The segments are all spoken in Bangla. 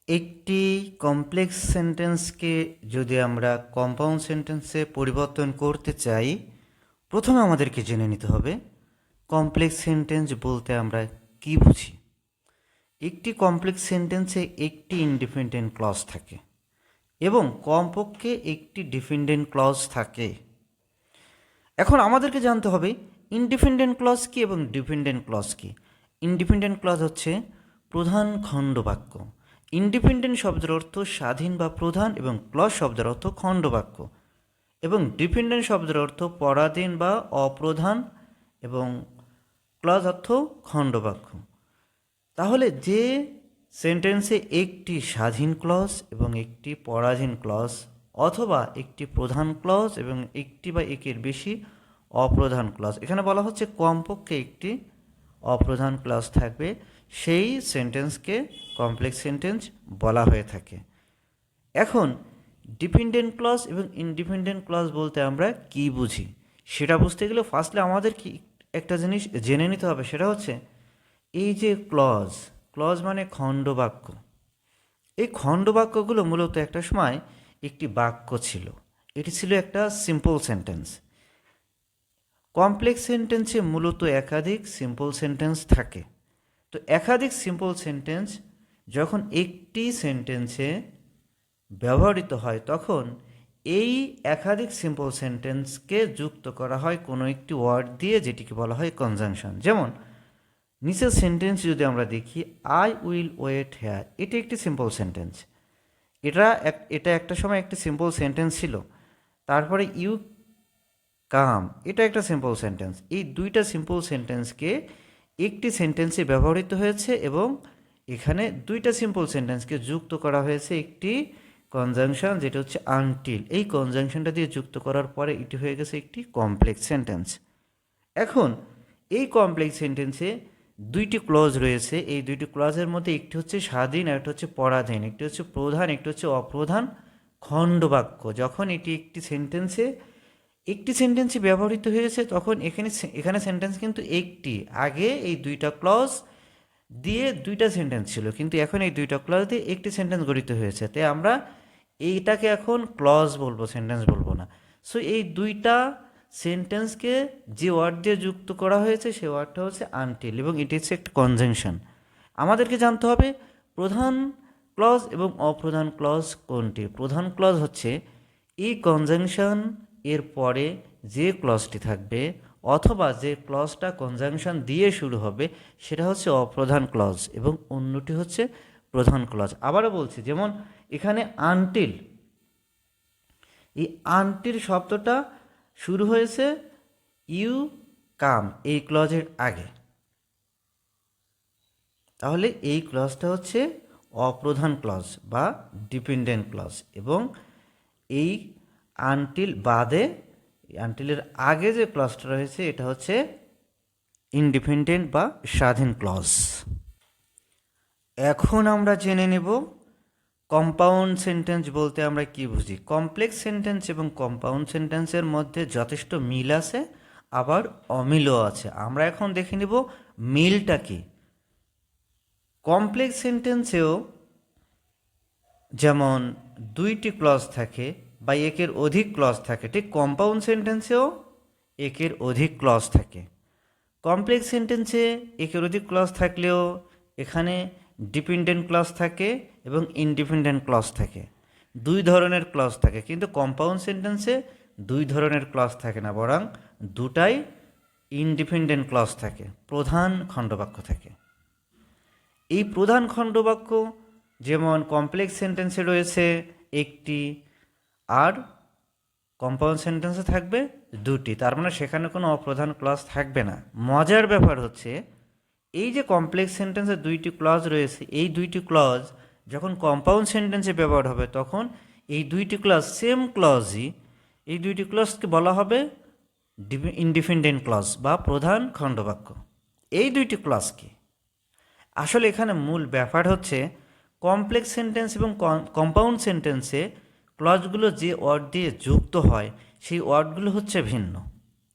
একটি কমপ্লেক্স সেন্টেন্সকে যদি আমরা কম্পাউন্ড সেন্টেন্সে পরিবর্তন করতে চাই, প্রথমে আমাদেরকে জেনে নিতে হবে কমপ্লেক্স সেন্টেন্স বলতে আমরা কি বুঝি। একটি কমপ্লেক্স সেন্টেন্সে একটি ইন্ডিপেন্ডেন্ট ক্লজ থাকে এবং কমপক্ষে একটি ডিপেন্ডেন্ট ক্লজ থাকে। এখন আমাদেরকে জানতে হবে ইন্ডিপেন্ডেন্ট ক্লজ কি এবং ডিপেন্ডেন্ট ক্লজ কি। ইন্ডিপেন্ডেন্ট ক্লজ হচ্ছে প্রধান খণ্ডবাক্য। ইন্ডিপেন্ডেন্ট শব্দের অর্থ স্বাধীন বা প্রধান এবং ক্লজ শব্দের অর্থ খণ্ডবাক্য, এবং ডিপেন্ডেন্ট শব্দের অর্থ পরাধীন বা অপ্রধান এবং ক্লজ অর্থ খণ্ডবাক্য। তাহলে যে সেন্টেন্সে একটি স্বাধীন ক্লজ এবং একটি পরাধীন ক্লজ, অথবা একটি প্রধান ক্লজ এবং একটি বা একের বেশি অপ্রধান ক্লজ, এখানে বলা হচ্ছে কমপক্ষে একটি অপ্রধান ক্লজ থাকবে, সেই সেন্টেন্সকে কমপ্লেক্স সেন্টেন্স বলা হয়ে থাকে। এখন ডিপেন্ডেন্ট ক্লজ এবং ইন্ডিপেন্ডেন্ট ক্লজ বলতে আমরা কি বুঝি সেটা বুঝতে গেলে ফার্স্টলি আমাদের কি একটা জিনিস জেনে নিতে হবে, সেটা হচ্ছে এই যে ক্লজ, ক্লজ মানে খণ্ডবাক্য। এই খণ্ডবাক্যগুলো মূলত একটা সময় একটি বাক্য ছিল, এটি ছিল একটা সিম্পল সেন্টেন্স। কমপ্লেক্স সেন্টেন্সে মূলত একাধিক সিম্পল সেন্টেন্স থাকে। তো একাধিক সিম্পল সেন্টেন্স যখন একটি সেন্টেন্সে ব্যবহৃত হয়, তখন এই একাধিক সিম্পল সেন্টেন্সকে যুক্ত করা হয় কোনো একটি ওয়ার্ড দিয়ে, যেটিকে বলা হয় কনজাংশন। যেমন নিচের সেন্টেন্স যদি আমরা দেখি, আই উইল ওয়েট হেয়ার, এটি একটি সিম্পল সেন্টেন্স। এটা একটা সময় একটি সিম্পল সেন্টেন্স ছিল। তারপরে ইউ কাম, এটা একটা সিম্পল সেন্টেন্স। এই দুইটা সিম্পল সেন্টেন্সকে একটি সেন্টেন্সে ব্যবহৃত হয়েছে এবং এখানে দুইটা সিম্পল সেন্টেন্সকে যুক্ত করা হয়েছে একটি কনজাংশন, যেটা হচ্ছে আনটিল। এই কনজাংশনটা দিয়ে যুক্ত করার পরে এটি হয়ে গেছে একটি কমপ্লেক্স সেন্টেন্স। এখন এই কমপ্লেক্স সেন্টেন্সে দুইটি ক্লজ রয়েছে। এই দুইটি ক্লজের মধ্যে একটি হচ্ছে স্বাধীন আর একটা হচ্ছে পরাধীন, একটি হচ্ছে প্রধান, একটি হচ্ছে অপ্রধান খণ্ডবাক্য। যখন এটি একটি সেন্টেন্সে ব্যবহৃত হয়েছে, তখন এখানে সেন্টেন্স কিন্তু একটি, আগে এই দুইটা ক্লজ দিয়ে দুইটা সেন্টেন্স ছিল, কিন্তু এখন এই দুইটা ক্লজ দিয়ে একটি সেন্টেন্স গঠিত হয়েছে। তাই আমরা এইটাকে এখন ক্লজ বলবো, সেন্টেন্স বলবো না। সো এই দুইটা সেন্টেন্সকে যে ওয়ার্ড দিয়ে যুক্ত করা হয়েছে সেই ওয়ার্ডটা হচ্ছে আনটিল, এবং এটি হচ্ছে একটা কনজাংশন। আমাদেরকে জানতে হবে প্রধান ক্লজ এবং অপ্রধান ক্লজ কোনটি। প্রধান ক্লজ হচ্ছে এই কনজাংশন এর পরে যে ক্লজটি থাকবে, অথবা যে ক্লজটা কনজাংশন দিয়ে শুরু হবে, সেটা হচ্ছে অপ্রধান ক্লজ, এবং অন্যটি হচ্ছে প্রধান ক্লজ। আবারও বলছি, যেমন এখানে আনটিল, এই আনটিল শব্দটা শুরু হয়েছে ইউ কাম এই ক্লজের আগে, তাহলে এই ক্লজটা হচ্ছে অপ্রধান ক্লজ বা ডিপেন্ডেন্ট ক্লজ, এবং এই আনটিল বাদে, আনটিলের আগে যে ক্লজটা রয়েছে এটা হচ্ছে ইন্ডিপেন্ডেন্ট বা স্বাধীন ক্লজ। এখন আমরা জেনে নেব কম্পাউন্ড সেন্টেন্স বলতে আমরা কি বুঝি। কমপ্লেক্স সেন্টেন্স এবং কম্পাউন্ড সেন্টেন্সের মধ্যে যথেষ্ট মিল আছে, আবার অমিলও আছে। আমরা এখন দেখে নেব মিলটা কি। কমপ্লেক্স সেন্টেন্সেও যেমন দুইটি ক্লজ থাকে বা একের অধিক ক্লজ থাকে, ঠিক কম্পাউন্ড সেন্টেন্সেও একের অধিক ক্লজ থাকে। কমপ্লেক্স সেন্টেন্সে একের অধিক ক্লজ থাকলেও এখানে ডিপেন্ডেন্ট ক্লজ থাকে এবং ইন্ডিপেন্ডেন্ট ক্লজ থাকে, দুই ধরনের ক্লজ থাকে। কিন্তু কম্পাউন্ড সেন্টেন্সে দুই ধরনের ক্লজ থাকে না, বরং দুটাই ইন্ডিপেন্ডেন্ট ক্লজ থাকে, প্রধান খণ্ডবাক্য থাকে। এই প্রধান খণ্ডবাক্য যেমন কমপ্লেক্স সেন্টেন্সে রয়েছে একটি, আর কম্পাউন্ড সেন্টেন্সে থাকবে দুটি, তার মানে সেখানে কোনো অপ্রধান ক্লজ থাকবে না। মজার ব্যাপার হচ্ছে এই যে কমপ্লেক্স সেন্টেন্সে দুইটি ক্লজ রয়েছে, এই দুইটি ক্লজ যখন কম্পাউন্ড সেন্টেন্সে ব্যবহার হবে, তখন এই দুইটি ক্লজ, সেম ক্লজই, এই দুইটি ক্লজকে বলা হবে ইন্ডিপেন্ডেন্ট ক্লজ বা প্রধান খণ্ডবাক্য। এই দুইটি ক্লজ কি, আসলে এখানে মূল ব্যাপার হচ্ছে কমপ্লেক্স সেন্টেন্স এবং কম্পাউন্ড সেন্টেন্সে ক্লজগুলো যে ওয়ার্ড দিয়ে যুক্ত হয়, সেই ওয়ার্ডগুলো হচ্ছে ভিন্ন,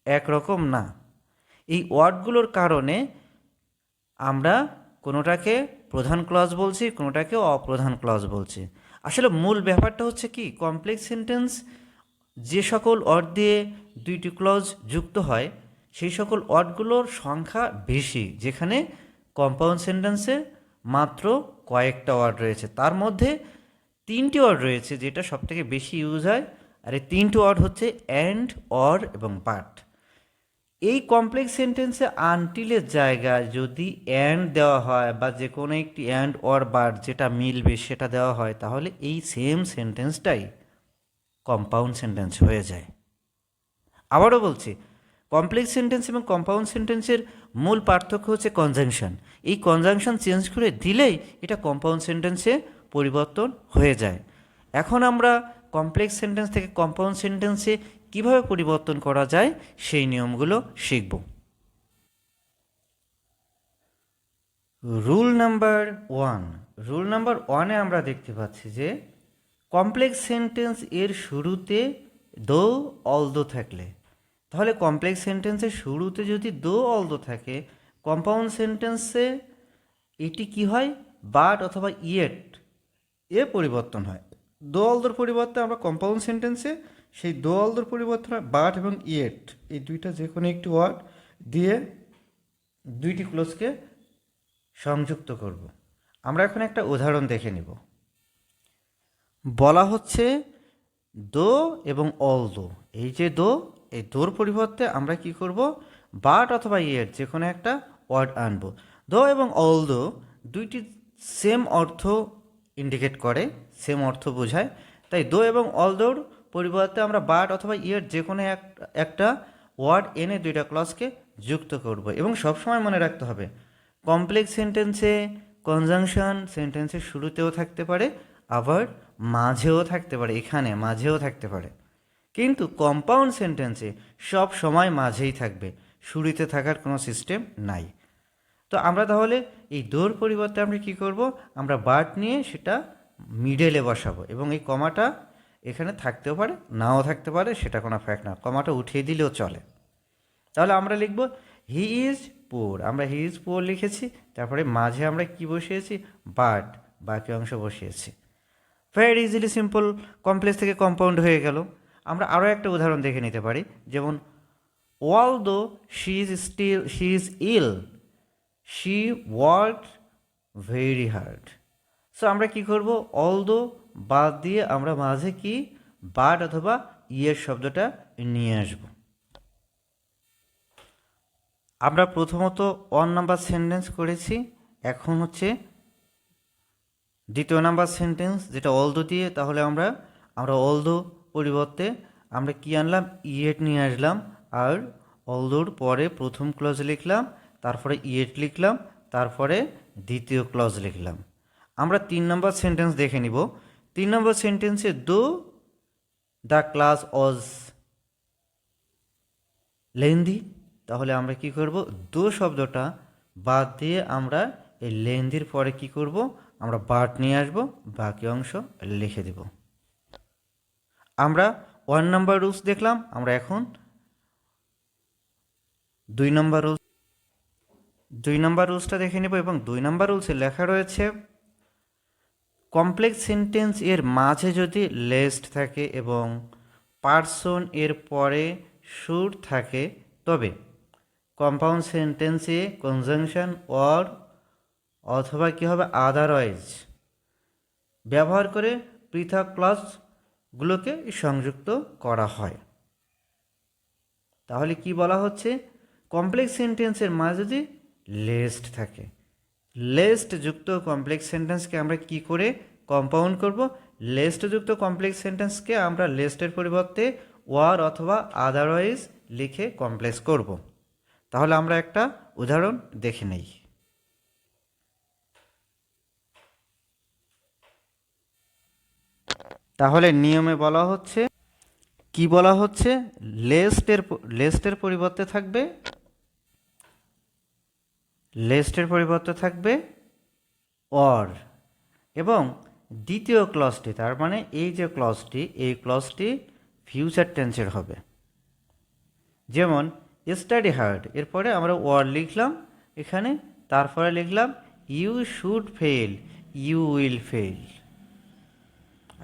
একরকম না। এই ওয়ার্ডগুলোর কারণে আমরা কোনোটাকে প্রধান ক্লজ বলছি, কোনোটাকে অপ্রধান ক্লজ বলছি। আসলে মূল ব্যাপারটা হচ্ছে কি, কমপ্লেক্স সেন্টেন্স যে সকল ওয়ার্ড দিয়ে দুইটি ক্লজ যুক্ত হয় সেই সকল ওয়ার্ডগুলোর সংখ্যা বেশি, যেখানে কম্পাউন্ড সেন্টেন্সে মাত্র কয়েকটা ওয়ার্ড রয়েছে। তার মধ্যে তিনটি ওয়ার্ড রয়েছে যেটা সবথেকে বেশি ইউজ হয়, আর এই তিনটি ওয়ার্ড হচ্ছে অ্যান্ড, অর এবং বাট। এই কমপ্লেক্স সেন্টেন্সে আনটিলের জায়গায় যদি অ্যান্ড দেওয়া হয় বা যে কোনো একটি অ্যান্ড অর বাট যেটা মিলবে সেটা দেওয়া হয়, তাহলে এই সেম সেন্টেন্সটাই কম্পাউন্ড সেন্টেন্স হয়ে যায়। আবারও বলছি, কমপ্লেক্স সেন্টেন্স এবং কম্পাউন্ড সেন্টেন্সের মূল পার্থক্য হচ্ছে কনজাংশন। এই কনজাংশন চেঞ্জ করে দিলেই এটা কম্পাউন্ড সেন্টেন্সে পরিবর্তন হয়ে যায়। এখন আমরা কমপ্লেক্স সেন্টেন্স থেকে কম্পাউন্ড সেন্টেন্সে কিভাবে পরিবর্তন করা যায় সেই নিয়মগুলো শিখব। Rule number 1। রুল নাম্বার 1-এ আমরা দেখতে পাচ্ছি যে কমপ্লেক্স সেন্টেন্স এর শুরুতে দো অলদো থাকলে, তাহলে কমপ্লেক্স সেন্টেন্সের শুরুতে যদি দো অলদো থাকে, কম্পাউন্ড সেন্টেন্সে এটি কি হয়, বাট অথবা ইয়েট এ পরিবর্তন হয়। দো অলদোর পরিবর্তে আমরা কম্পাউন্ড সেন্টেন্সে সেই দো অলদোর পরিবর্তন হয় বাট এবং ইয়েট, এই দুইটা যে কোনো একটি ওয়ার্ড দিয়ে দুইটি ক্লোজকে সংযুক্ত করব। আমরা এখন একটা উদাহরণ দেখে নিব। বলা হচ্ছে দো এবং অলদো, এই যে দো, এই দোর পরিবর্তে আমরা কি করব, বাট অথবা ইয়েট যে কোনো একটা ওয়ার্ড আনবো। দো এবং অলদো দুইটি সেম অর্থ ইন্ডিকেট করে, সেম অর্থ বোঝায়, তাই দো এবং অলদোর পরিবর্তে আমরা বাট অথবা ইয়েট যে কোনো একটা ওয়ার্ড এনে দুইটা ক্লজকে যুক্ত করব। এবং সবসময় মনে রাখতে হবে, কমপ্লেক্স সেন্টেন্সে কনজাংশন সেন্টেন্সের শুরুতেও থাকতে পারে, আবার মাঝেও থাকতে পারে, এখানে মাঝেও থাকতে পারে, কিন্তু কম্পাউন্ড সেন্টেন্সে সব সময় মাঝেই থাকবে, শুরুতে থাকার কোনো সিস্টেম নাই। তো আমরা তাহলে এই দোর পরিবর্তে আমরা কি করব, আমরা বাট নিয়ে সেটা মিডলে বসাবো, এবং এই কমাটা এখানে থাকতেও পারে নাও থাকতে পারে, সেটা কোনো ফ্যাক্ট না, কমাটা উঠিয়ে দিলেও চলে। তাহলে আমরা লিখব হি ইজ পুর, আমরা হি ইজ পুর লিখেছি, তারপরে মাঝে আমরা কি বসিয়েছি, বাট, বাকি অংশ বসিয়েছি। ভেরি ইজিলি সিম্পল, কমপ্লেক্স থেকে কম্পাউন্ড হয়ে গেল। আমরা আরও একটা উদাহরণ দেখে নিতে পারি, যেমন although she is ill she worked very hard. So আমরা কি করব, অলদো বাদ দিয়ে আমরা মাঝে কি বাট অথবা ইয়ের শব্দটা নিয়ে আসব। আমরা প্রথমত 1 নাম্বার সেন্টেন্স করেছি, এখন হচ্ছে 2 নাম্বার সেন্টেন্স যেটা অলদো দিয়ে। তাহলে আমরা অলদো পরিবর্তে আমরা কি আনলাম, ইয়েট নিয়ে আসলাম, আর অলদোর পরে প্রথম ক্লজ লিখলাম, তারপরে ইয়েট লিখলাম, তারপরে দ্বিতীয় ক্লজ লিখলাম। আমরা 3 নাম্বার সেন্টেন্স দেখে নিব। 3 নাম্বার সেন্টেন্সে দো দ্য ক্লাস ওয়াজ লেন্দি, তাহলে আমরা কি করব, দো শব্দটা বাদ দিয়ে আমরা এই লেন্দির পরে কি করব, আমরা বাট নিয়ে আসব, বাকি অংশ লিখে দেব। আমরা 1 নাম্বার রুলস দেখলাম, আমরা এখন 2 নাম্বার রুলসটা দেখে নেব। এবং 2 নাম্বার রুলসে লেখা রয়েছে, কমপ্লেক্স সেন্টেন্স এর মাঝে যদি লেস্ট থাকে এবং পার্সন এর পরে শুড থাকে, তবে কম্পাউন্ড সেন্টেন্সে কনজাংশন অর অথবা কী হবে, আদারওয়াইজ ব্যবহার করে পৃথক ক্লজগুলোকে সংযুক্ত করা হয়। তাহলে কি বলা হচ্ছে, কমপ্লেক্স সেন্টেন্সের মাঝে যদি লেস্ট থাকে, লেস্ট যুক্ত কমপ্লেক্স সেন্টেন্সকে আমরা কি করে কম্পাউন্ড করব, লেস্ট যুক্ত কমপ্লেক্স সেন্টেন্সকে আমরা লেস্টের পরিবর্তে ওয়ার অথবা আদারওয়াইজ লিখে কমপ্লেক্স করব। তাহলে আমরা একটা উদাহরণ দেখে নেই। তাহলে নিয়মে বলা হচ্ছে, কি বলা হচ্ছে, লেস্টের পরিবর্তে থাকবে অর, এবং দ্বিতীয় ক্লজটি, তার মানে এই যে ক্লজটি, এই ক্লজটি ফিউচার টেন্সের হবে। যেমন স্টাডি হার্ড, এরপরে আমরা ওয়ার লিখলাম এখানে, তারপরে লিখলাম you should fail, you will fail.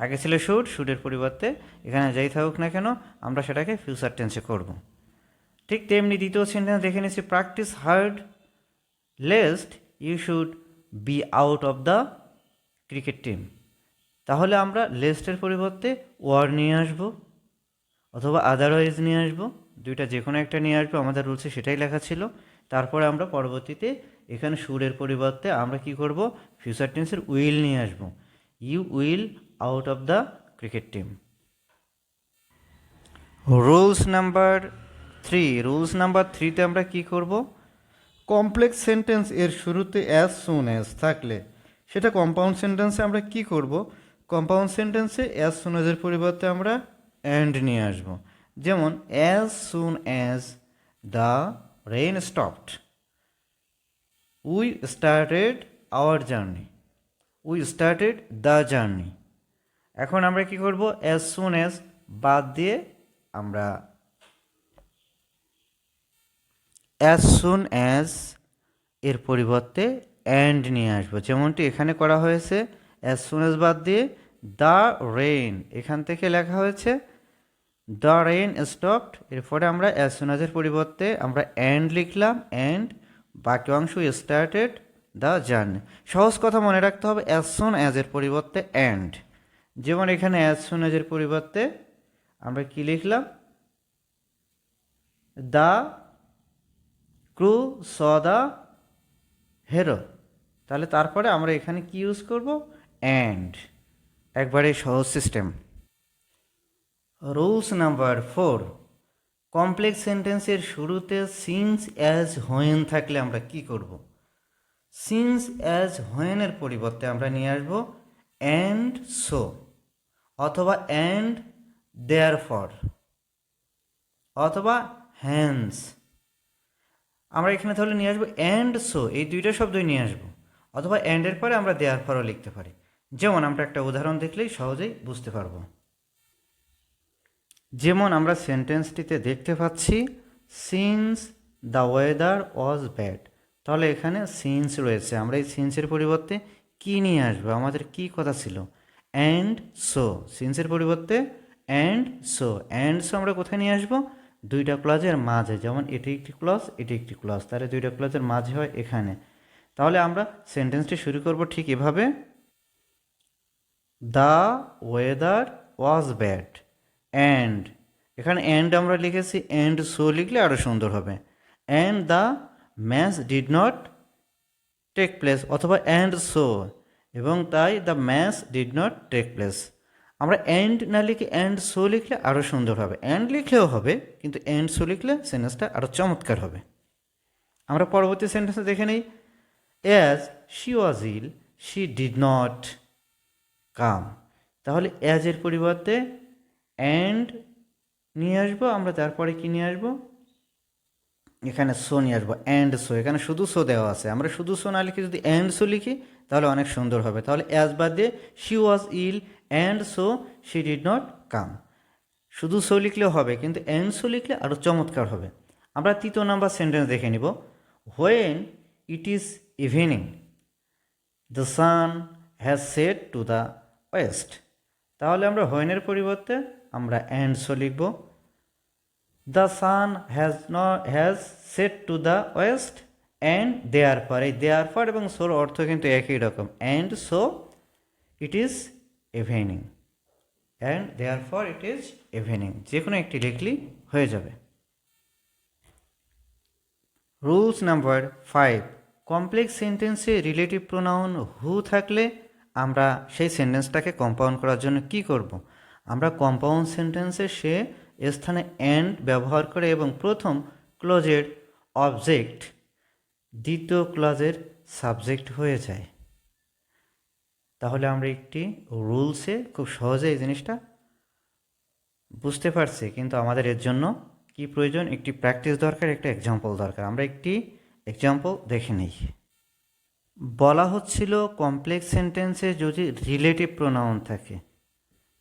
আগে ছিল শুড, শুডের পরিবর্তে এখানে যাই থাকুক না কেন আমরা সেটাকে ফিউচার টেন্সে করব। ঠিক তেমনি দ্বিতীয় সেন্টেন্স দেখে নিচ্ছি, practice hard lest you should be out of the cricket team. তাহলে আমরা লেস্টের পরিবর্তে ওয়ার নিয়ে আসব অথবা আদারওয়াইজ নিয়ে আসব, দুইটা যে কোনো একটা নিয়ে আসবো, আমাদের রুলসে সেটাই লেখা ছিল। তারপরে আমরা পরবর্তীতে এখানে শুডের পরিবর্তে আমরা কি করব, ফিউচার টেন্সের উইল নিয়ে আসব, you will out of the cricket team. Rules number 3, rules number 3তে আমরা কি করব, কমপ্লেক্স সেন্টেন্স এর শুরুতে অ্যাজ সুন অ্যাজ থাকলে সেটা কম্পাউন্ড সেন্টেন্সে আমরা কি করব, কম্পাউন্ড সেন্টেন্সে অ্যাজ সুন অ্যাজের পরিবর্তে আমরা অ্যান্ড নিয়ে আসব। যেমন as soon as the rain stopped we started our journey, we started the journey. এখন আমরা কি করব, অ্যাজ সুন অ্যাজ বাদ দিয়ে আমরা অ্যাজ সুন অ্যাজ এর পরিবর্তে অ্যান্ড নিয়ে আসবো, যেমনটি এখানে করা হয়েছে। অ্যাজ সুন অ্যাজ বাদ দিয়ে দ্য রেইন, এখান থেকে লেখা হয়েছে দ্য রেইন স্টপড, এরপরে আমরা অ্যাজ সুন অ্যাজের পরিবর্তে আমরা অ্যান্ড লিখলাম, অ্যান্ড বাকি অংশ স্টার্টেড দ্য জার্নি। সহজ কথা মনে রাখতে হবে, অ্যাজ সুন অ্যাজের পরিবর্তে অ্যান্ড। যেমন এখানে অ্যাজ সুন অ্যাজের পরিবর্তে আমরা কি লিখলাম, the crew saw the Hero. তাহলে তারপরে আমরা এখানে কি ইউজ করব, অ্যান্ড। একবারে সহজ সিস্টেম। রুলস নাম্বার 4, কমপ্লেক্স সেন্টেন্সের শুরুতে সিন্স অ্যাজ হোয়েন থাকলে আমরা কি করব, সিন্স অ্যাজ হোয়েনের পরিবর্তে আমরা নিয়ে আসব অ্যান্ড সো অথবা অ্যান্ড দেয়ারফর অথবা হ্যান্স। আমরা এখানে তাহলে নিয়ে আসবো অ্যান্ড সো, এই দুইটা শব্দই নিয়ে আসবো, অথবা অ্যান্ডের পরে আমরা দেয়ারফরও লিখতে পারি। যেমন আমরা একটা উদাহরণ দেখলেই সহজেই বুঝতে পারবো। যেমন আমরা সেন্টেন্সটিতে দেখতে পাচ্ছি since the weather was bad, তাহলে এখানে সিন্স রয়েছে, আমরা এই সিন্সের পরিবর্তে কি নিয়ে আসবো, আমাদের কি কথা ছিল, অ্যান্ড সো। সিন্সের পরিবর্তে অ্যান্ড সো, অ্যান্ড সো আমরা কোথায় নিয়ে আসবো, দুইটা ক্লজের মাঝে, যেমন এটি একটি ক্লজ এটি একটি ক্লজ, তাহলে দুইটা ক্লজের মাঝে হয় এখানে। তাহলে আমরা সেন্টেন্সটি শুরু করব ঠিক এভাবে, the weather was bad and, এখানে অ্যান্ড আমরা লিখেছি, অ্যান্ড সো লিখলে আরও সুন্দর হবে, and the match did not take place অথবা অ্যান্ড সো, এবং তাই the match did not take place. আমরা অ্যান্ড না লিখে অ্যান্ড সো লিখলে আরও সুন্দর হবে, অ্যান্ড লিখলেও হবে কিন্তু অ্যান্ড সো লিখলে সেন্টেন্সটা আরও চমৎকার হবে। আমরা পরবর্তী সেন্টেন্সে দেখে নিই, as she was ill she did not come. তাহলে অ্যাজের পরিবর্তে অ্যান্ড নিয়ে আসবো আমরা, তারপরে কি নিয়ে আসবো, এখানে সো নিয়ে আসবো, অ্যান্ড সো। এখানে শুধু সো দেওয়া আছে, আমরা শুধু সো না লিখে যদি অ্যান্ড সো লিখি তাহলে অনেক সুন্দর হবে। তাহলে অ্যাজ বাদ দিয়ে she was ill and so she did not come, শুধু সো লিখলেও হবে কিন্তু অ্যান্ড সো লিখলে আরও চমৎকার হবে। আমরা তৃতীয় নাম্বার সেন্টেন্স দেখে নিব, when it is evening the sun has set to the west. তাহলে আমরা হোয়েনের পরিবর্তে আমরা অ্যান্ড সো লিখব, the sun has set to the west and therefore, এই দেয়ার ফর এবং সোর অর্থ কিন্তু একই রকম, and so it is evening, and therefore it is evening, যে কোনো একটি লিখলেই হয়ে যাবে। রুলস নাম্বার 5, কমপ্লেক্স সেন্টেন্সে রিলেটিভ প্রোনাউন হু থাকলে আমরা সেই সেন্টেন্সটাকে কম্পাউন্ড করার জন্য কি করব, আমরা কম্পাউন্ড সেন্টেন্সে সে স্থানে অ্যান্ড ব্যবহার করে এবং প্রথম ক্লজের অবজেক্ট দ্বিতীয় ক্লজের সাবজেক্ট হয়ে যায়। তাহলে আমরা একটি রুলসে খুব সহজে এই জিনিসটা বুঝতে পারছি, কিন্তু আমাদের এর জন্য কি প্রয়োজন, একটি প্র্যাকটিস দরকার, একটা এক্সাম্পল দরকার। আমরা একটি এক্সাম্পল দেখে নিই। বলা হচ্ছিল কমপ্লেক্স সেন্টেন্সে যদি রিলেটিভ প্রোনাউন থাকে,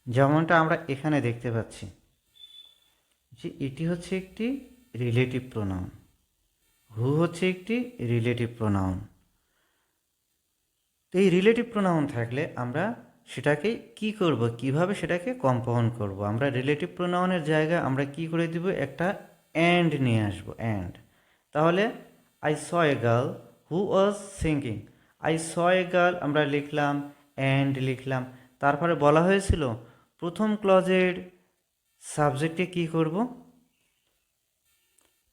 যেমনটা আমরা এখানে দেখতে পাচ্ছি যে এটি হচ্ছে একটি রিলেটিভ প্রোনাউন, হু হচ্ছে একটি রিলেটিভ প্রোনাউন। তো এই রিলেটিভ প্রোনাউন থাকলে আমরা সেটাকে কি করব, কিভাবে সেটাকে কম্পাউন্ড করব। আমরা রিলেটিভ প্রোনাউনের জায়গায় আমরা কি করে দিব, একটা অ্যান্ড নিয়ে আসবো, অ্যান্ড। তাহলে I saw a girl who was singing, I saw a girl আমরা লিখলাম, অ্যান্ড লিখলাম। তারপরে বলা হয়েছিল প্রথম ক্লজের সাবজেক্টে কি করব,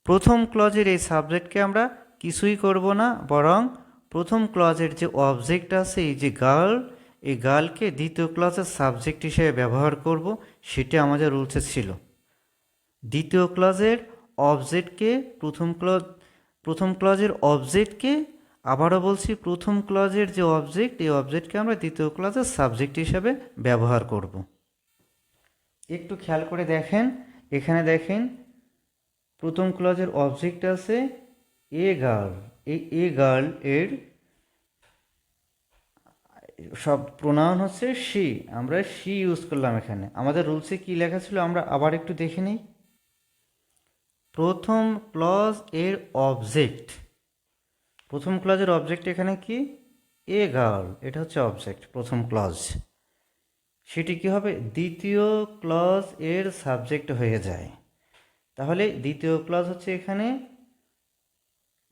প্রথম ক্লজের এই সাবজেক্টকে আমরা কিছুই করব না, বরং প্রথম ক্লজের যে অবজেক্ট আছে এই যে গার্ল, এই গার্লকে দ্বিতীয় ক্লজের সাবজেক্ট হিসেবে ব্যবহার করব, সেটা আমাদের রুলসে ছিল। দ্বিতীয় ক্লজের অবজেক্টকে প্রথম ক্লজের অবজেক্টকে, আবারও বলছি, প্রথম ক্লজের যে অবজেক্ট এই অবজেক্টকে আমরা দ্বিতীয় ক্লজের সাবজেক্ট হিসেবে ব্যবহার করব। একটু খেয়াল করে দেখেন, এখানে দেখেন প্রথম ক্লজের অবজেক্ট আছে এ গার্ল, এই এ গার্ল এর সব প্রোনাউন হচ্ছে শি, আমরা শি ইউজ করলাম। এখানে আমাদের রুলসে কি লেখা ছিল আমরা আবার একটু দেখে নিই। প্রথম ক্লজ এর অবজেক্ট, প্রথম ক্লজের অবজেক্ট এখানে কি, এ গার্ল, এটা হচ্ছে অবজেক্ট প্রথম ক্লজ। সেটি কি হবে, দ্বিতীয় ক্লজ এর সাবজেক্ট হয়ে যায়। তাহলে দ্বিতীয় ক্লজ হচ্ছে এখানে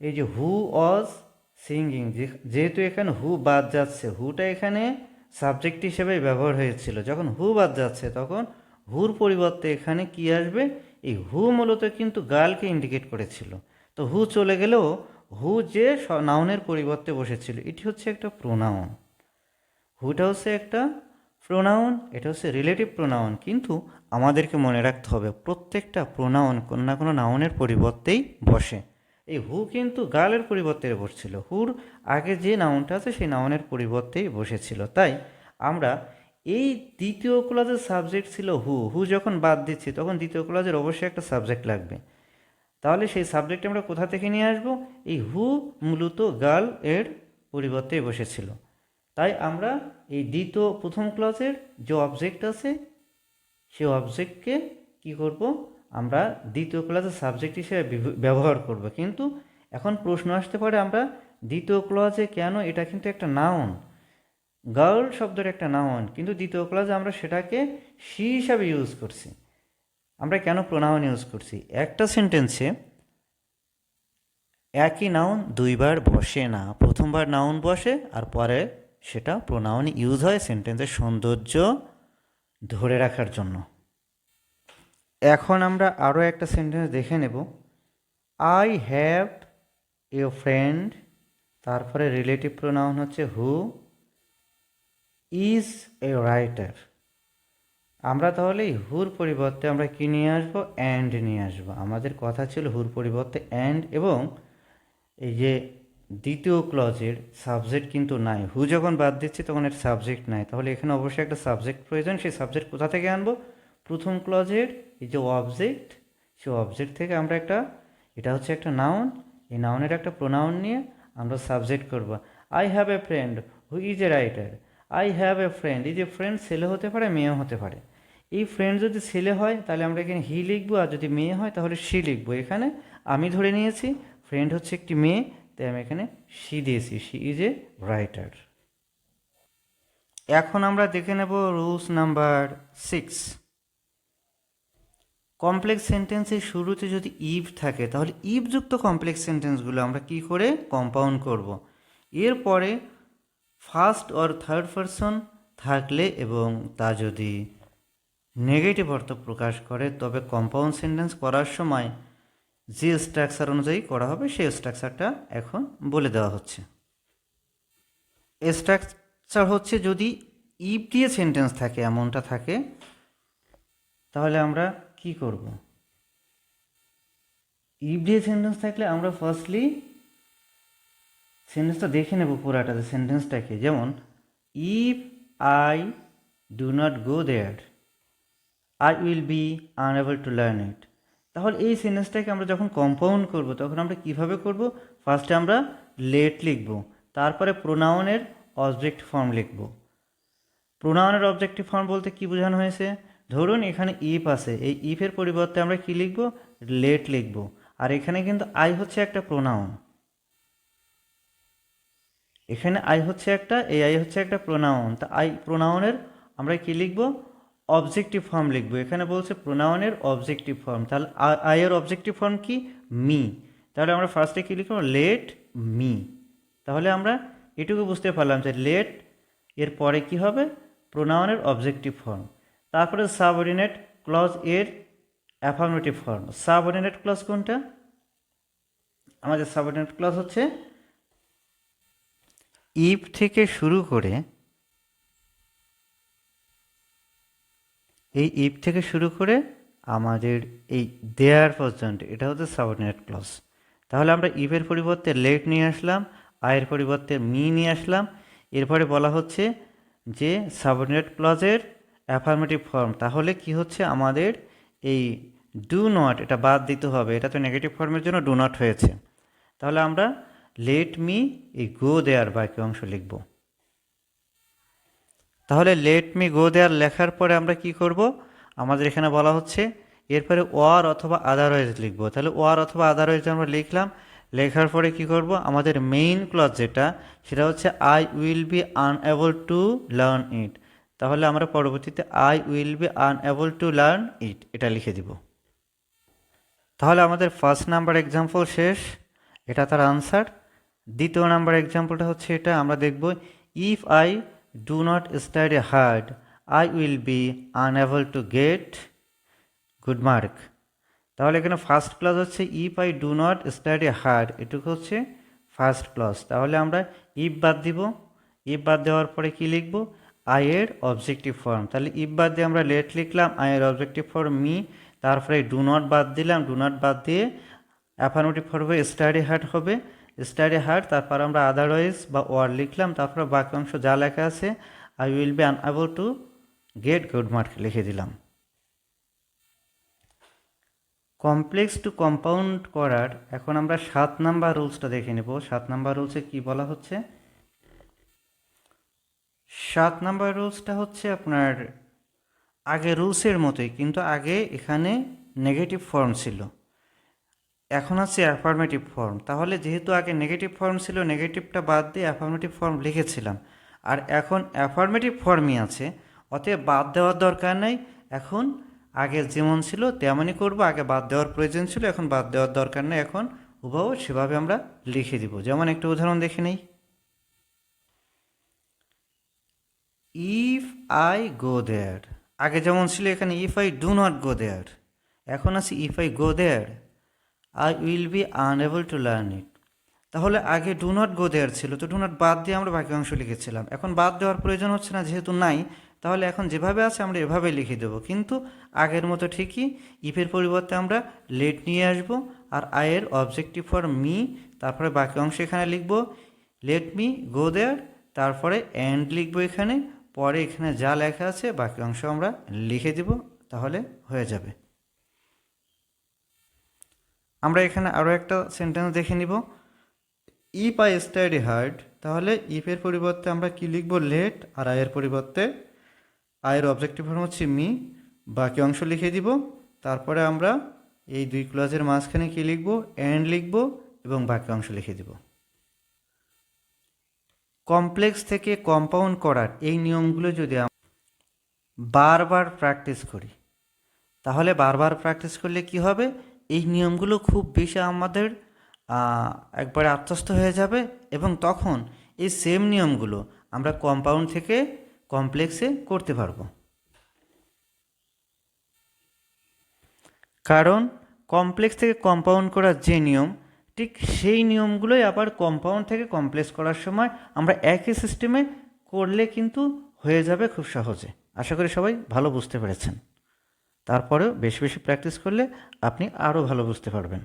এই যে হু ওয়াজ সিঙ্গিং, যেহেতু এখানে হু বাদ যাচ্ছে, হুটা এখানে সাবজেক্ট হিসেবে ব্যবহার হয়েছিল। যখন হু বাদ যাচ্ছে তখন হুর পরিবর্তে এখানে কি আসবে, এই হু মূলত কিন্তু গার্লকে ইন্ডিকেট করেছিল। তো হু চলে গেলেও হু যে নাউনের পরিবর্তে বসেছিল, এটি হচ্ছে একটা প্রোনাউন। হুটা হচ্ছে একটা প্রোনাউন, এটা হচ্ছে রিলেটিভ প্রোনাউন। কিন্তু আমাদেরকে মনে রাখতে হবে প্রত্যেকটা প্রোনাউন কোনো না কোনো নাউনের পরিবর্তেই বসে। এই হু কিন্তু গার্লের পরিবর্তে বসছিল, হুর আগে যে নাউনটা আছে সেই নাউনের পরিবর্তেই বসেছিল। তাই আমরা এই দ্বিতীয় ক্লজের সাবজেক্ট ছিল হু, হু যখন বাদ দিচ্ছি তখন দ্বিতীয় ক্লজের অবশ্যই একটা সাবজেক্ট লাগবে। তাহলে সেই সাবজেক্ট আমরা কোথা থেকে নিয়ে আসব, এই হু মূলত গার্ল এর পরিবর্তে বসেছিল। তাই আমরা এই প্রথম ক্লজের যে অবজেক্ট আছে সেই অবজেক্টকে কি করব, আমরা দ্বিতীয় ক্লজের সাবজেক্ট হিসেবে ব্যবহার করব। কিন্তু এখন প্রশ্ন আসতে পারে আমরা দ্বিতীয় ক্লজে কেন, এটা কিন্তু একটা নাউন, গার্ল শব্দের একটা নাউন, কিন্তু দ্বিতীয় ক্লজে আমরা সেটাকে সি হিসাবে ইউজ করছি। আমরা কেন প্রোনাউন ইউজ করছি, একটা সেন্টেন্সে একই নাউন দুইবার বসে না, প্রথমবার নাউন বসে আর পরে সেটা প্রোনাউন ইউজ হয় সেন্টেন্সের সৌন্দর্য ধরে রাখার জন্য। এখন আমরা আরও একটা সেন্টেন্স দেখে নেব। আই হ্যাভ এ ফ্রেন্ড, তারপরে রিলেটিভ প্রোনাউন হচ্ছে হু, ইজ এ রাইটার। আমরা তাহলে হুর পরিবর্তে আমরা কি নিয়ে আসবো, অ্যান্ড নিয়ে আসবো। আমাদের কথা ছিল হুর পরিবর্তে অ্যান্ড, এবং এই যে দ্বিতীয় ক্লজের সাবজেক্ট কিন্তু নাই, হু যখন বাদ দিচ্ছি তখন এর সাবজেক্ট নাই। তাহলে এখানে অবশ্যই একটা সাবজেক্ট প্রয়োজন। সেই সাবজেক্ট কোথা থেকে আনবো, প্রথম ক্লজের এই যে অবজেক্ট, সেই অবজেক্ট থেকে আমরা একটা, এটা হচ্ছে একটা নাউন, এই নাউনের একটা প্রোনাউন নিয়ে আমরা সাবজেক্ট করব। I have a friend who is a writer, I have a friend, এই যে ফ্রেন্ড ছেলে হতে পারে মেয়েও হতে পারে। এই ফ্রেন্ড যদি ছেলে হয় তাহলে আমরা এখানে হি লিখবো, আর যদি মেয়ে হয় তাহলে সি লিখবো। এখানে আমি ধরে নিয়েছি ফ্রেন্ড হচ্ছে একটি মেয়ে, তাই আমি এখানে সি দিয়েছি, সি ইজ এ রাইটার। এখন আমরা দেখে নেব রুলস নাম্বার 6। কমপ্লেক্স সেন্টেন্সের শুরুতে যদি ইভ থাকে তাহলে ইভযুক্ত কমপ্লেক্স সেন্টেন্সগুলো আমরা কি করে কম্পাউন্ড করব। এরপরে ফার্স্ট অর থার্ড পারসন থাকলে এবং তা যদি নেগেটিভ অর্থ প্রকাশ করে তবে কম্পাউন্ড সেন্টেন্স করার সময় যে স্ট্রাকচার অনুযায়ী করা হবে সেই স্ট্রাকচারটা এখন বলে দেওয়া হচ্ছে। স্ট্রাকচার হচ্ছে যদি ইফ দিয়ে সেন্টেন্স থাকে, এমনটা থাকে, তাহলে আমরা কি করব, ইফ দিয়ে সেন্টেন্স থাকলে আমরা ফার্স্টলি সেন্টেন্সটা দেখে নেব পুরাটা সেন্টেন্সটাকে। যেমন if I do not go there I will be unable to learn it. তাহলে এই সেন্টেন্সটাকে আমরা যখন কম্পাউন্ড করব তখন আমরা কিভাবে করব, ফার্স্টে আমরা লেট লিখব, তারপরে প্রোনাউনের অবজেক্ট ফর্ম লিখব। প্রোনাউনের অবজেক্টিভ ফর্ম বলতে কি বোঝানো হয়েছে, ধরুন এখানে ইফ আছে, এই ইফের পরিবর্তে আমরা কি লিখব, লেট লিখব। আর এখানে কিন্তু আই হচ্ছে একটা প্রোনাউন, এখানে আই হচ্ছে একটা, এই আই হচ্ছে একটা প্রোনাউন। তা আই প্রোনাউনের আমরা কি লিখব? অবজেক্টিভ ফর্ম লিখব। এখানে বলছে প্রোনাউনের অবজেক্টিভ ফর্ম, তাহলে আই এর অবজেক্টিভ ফর্ম কি? মি। তাহলে আমরা ফার্স্টে কি লিখব? Let me. তাহলে আমরা এটুকু বুঝতে পারলাম যে লেট এর পরে কি হবে? প্রোনাউনের অবজেক্টিভ ফর্ম। তারপরে সাবঅর্ডিনেট ক্লজ এর অ্যাফার্মেটিভ ফর্ম। সাবঅর্ডিনেট ক্লজ কোনটা? আমাদের সাবঅর্ডিনেট ক্লজ হচ্ছে ইফ থেকে শুরু করে, এই ইফ থেকে শুরু করে আমাদের এই দেয়ার পর্যন্ত, এটা হচ্ছে সাবঅর্ডিনেট ক্লজ। তাহলে আমরা ইফের পরিবর্তে লেট নিয়ে আসলাম, আয়ের পরিবর্তে মি নিয়ে আসলাম। এরপরে বলা হচ্ছে যে সাবঅর্ডিনেট ক্লজের অ্যাফার্মেটিভ ফর্ম। তাহলে কি হচ্ছে? আমাদের এই ডু নট, এটা বাদ দিতে হবে, এটা তো নেগেটিভ ফর্মের জন্য ডু নট হয়েছে। তাহলে আমরা লেট মি এই গো দেয়ার বাকি অংশ লিখব। তাহলে লেট মি গো দেয়ার লেখার পরে আমরা কি করব? আমাদের এখানে বলা হচ্ছে এরপরে ওয়ার অথবা আদারওয়াইজ লিখব। তাহলে ওয়ার অথবা আদারওয়াইজ আমরা লিখলাম। লেখার পরে কি করব? আমাদের মেইন ক্লজ যেটা, সেটা হচ্ছে I will be unable to learn it. তাহলে আমরা পরবর্তীতে I will be unable to learn ইট এটা লিখে দিব। তাহলে আমাদের ফার্স্ট নাম্বার এক্সাম্পল শেষ, এটা তার আনসার। দ্বিতীয় নাম্বার এক্সাম্পলটা হচ্ছে এটা, আমরা দেখব if I do not study hard I will be unable to get good mark. তাহলে এখানে ফার্স্ট ক্লজ হচ্ছে if I do not study hard, এটুকু হচ্ছে ফার্স্ট ক্লজ। তাহলে আমরা ইফ বাদ দিব। ইফ বাদ দেওয়ার পরে কি লিখব? আই এর অবজেক্টিভ ফর্ম। তাহলে ইফ বাদ দিয়ে আমরা লেট লিখলাম, আই এর অবজেক্টিভ ফর্ম মি। তারপরে ডু নট বাদ দিলাম, ডু নট বাদ দিয়ে অ্যাফার্মেটিভ ফর্ম হবে স্টাডি হার্ড হবে, স্টাডি হার্ড। তারপর আমরা আদারওয়াইজ বা ওয়ার লিখলাম। তারপর বাকি অংশ যা লেখা আছে I will be unable to get good mark লিখে দিলাম। কমপ্লেক্স টু কম্পাউন্ড করার এখন আমরা 7 নাম্বার রুলসটা দেখে নেব। 7 নাম্বার রুলসে কি বলা হচ্ছে? 7 নাম্বার রুলসটা হচ্ছে আপনার আগে রুলসের মতোই, কিন্তু আগে এখানে নেগেটিভ ফর্ম ছিল, এখন আছে অ্যাফার্মেটিভ ফর্ম। তাহলে যেহেতু আগে নেগেটিভ ফর্ম ছিল, নেগেটিভটা বাদ দিয়ে অ্যাফার্মেটিভ ফর্ম লিখেছিলাম, আর এখন অ্যাফার্মেটিভ ফর্মই আছে, অতএব বাদ দেওয়ার দরকার নেই। এখন আগে যেমন ছিল তেমনই করব। আগে বাদ দেওয়ার প্রয়োজন ছিল, এখন বাদ দেওয়ার দরকার নেই। এখন হুবহু সেভাবে আমরা লিখে দিব। যেমন একটা উদাহরণ দেখে নেই, ইফ আই গো দেয়ার। আগে যেমন ছিল এখানে if I do not go there, এখন আছে if I go there I will be unable to learn it. তাহলে আগে ডু নট গো দেয়ার ছিল, তো ডু নট বাদ দিয়ে আমরা বাকি অংশ লিখেছিলাম। এখন বাদ দেওয়ার প্রয়োজন হচ্ছে না, যেহেতু নাই, তাহলে এখন যেভাবে আছে আমরা এভাবে লিখে দেবো। কিন্তু আগের মতো ঠিকই ইফের পরিবর্তে আমরা লেট নিয়ে আসব, আর আয়ের অবজেক্টিভ ফর মি। তারপরে বাকি অংশ এখানে লিখব লেট মি গো দেয়ার, তারপরে অ্যান্ড লিখবো এখানে, পরে এখানে যা লেখা আছে বাকি অংশ আমরা লিখে দিব, তাহলে হয়ে যাবে। আমরা এখানে আরও একটা সেন্টেন্স দেখে নিব, ইফ আই স্টাডি হার্ড। তাহলে ইফের পরিবর্তে আমরা কি লিখব? লেট, আর আয়ের পরিবর্তে আয়ের অবজেক্টিভ ফর্ম হচ্ছে মি, বাকি অংশ লিখে দিব। তারপরে আমরা এই দুই ক্লজের মাঝখানে কি লিখব? অ্যান্ড লিখব এবং বাকি অংশ লিখে দিব। কমপ্লেক্স থেকে কম্পাউন্ড করার এই নিয়মগুলো যদি বারবার প্র্যাকটিস করি, তাহলে বারবার প্র্যাকটিস করলে কি হবে? এই নিয়মগুলো খুব বেশি আমাদের একবারে আত্মস্থ হয়ে যাবে, এবং তখন এই সেম নিয়মগুলো আমরা কম্পাউন্ড থেকে কমপ্লেক্সে করতে পারবো। কারণ কমপ্লেক্স থেকে কম্পাউন্ড করার যে নিয়ম, ঠিক সেই নিয়মগুলোই আবার কম্পাউন্ড থেকে কমপ্লেক্স করার সময় আমরা একই সিস্টেমে করলে কিন্তু হয়ে যাবে খুব সহজে। আশা করি সবাই ভালো বুঝতে পেরেছেন। তারপরেও বেশি বেশি প্র্যাকটিস করলে আপনি আরও ভালো বুঝতে পারবেন।